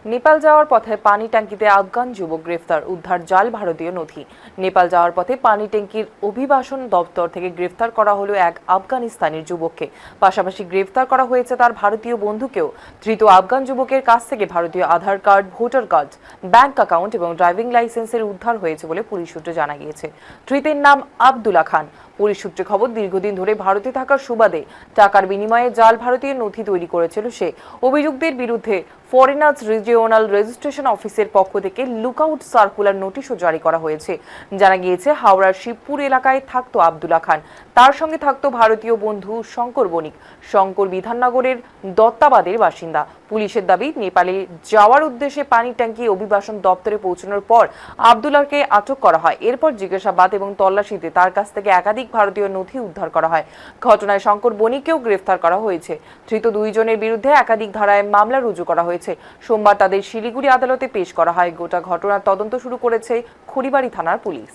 নেপাল যাওয়ার পথে পানি ট্যাঙ্কিতে আফগান যুবক গ্রেফতার, উদ্ধার জাল ভারতীয় নথি। নেপাল যাওয়ার পথে পানি ট্যাঙ্কির অভিবাসন দপ্তর থেকে গ্রেফতার করা হলো এক আফগানিস্তানের যুবককে। পাশাপাশি গ্রেফতার করা হয়েছে তার ভারতীয় বন্ধুকেও। ধৃত আফগান যুবকের কাছ থেকে ভারতীয় Aadhaar card, voter card, bank account এবং ড্রাইভিং লাইসেন্সের উদ্ধার হয়েছে বলে পুলিশ সূত্রে জানা গিয়েছে। ধৃতের নাম আব্দুল্লাহ খান। পুলিশ সূত্রে খবর, দীর্ঘদিন ধরে ভারতে থাকার সুবাদে টাকার বিনিময়ে জাল ভারতীয় নথি তৈরি করেছিল সে। অভিযুক্তের বিরুদ্ধে ফরেনার্স রিজিওনাল রেজিস্ট্রেশন অফিসের পক্ষ থেকে লুকআউট সার্কুলার নোটিশও জারি করা হয়েছে। জানা গিয়েছে, হাওড়ার শিবপুর এলাকায় থাকতো আব্দুল্লাহ খান। তার সঙ্গে থাকতো ভারতীয় বন্ধু শঙ্কর বণিক। শঙ্কর বিধাননগরের দত্তাবাদের বাসিন্দা। পুলিশের দাবি, নেপালে যাওয়ার উদ্দেশ্যে পানি ট্যাঙ্কি অভিবাসন দপ্তরে পৌঁছানোর পর আব্দুল্লাহকে আটক করা হয়। এরপর জিজ্ঞাসাবাদ এবং তল্লাশিতে তার কাছ থেকে একাধিক ভারতীয় নথি উদ্ধার করা হয়। ঘটনায় শঙ্কর বণিককেও গ্রেফতার করা হয়েছে। ধৃত দুইজনের বিরুদ্ধে একাধিক ধারায় মামলা রুজু করা হয়েছে। সোমবার তাদের শিলিগুড়ি আদালতে পেশ করা হয়। গোটা ঘটনার তদন্ত শুরু করেছে খড়িবাড়ি থানার পুলিশ।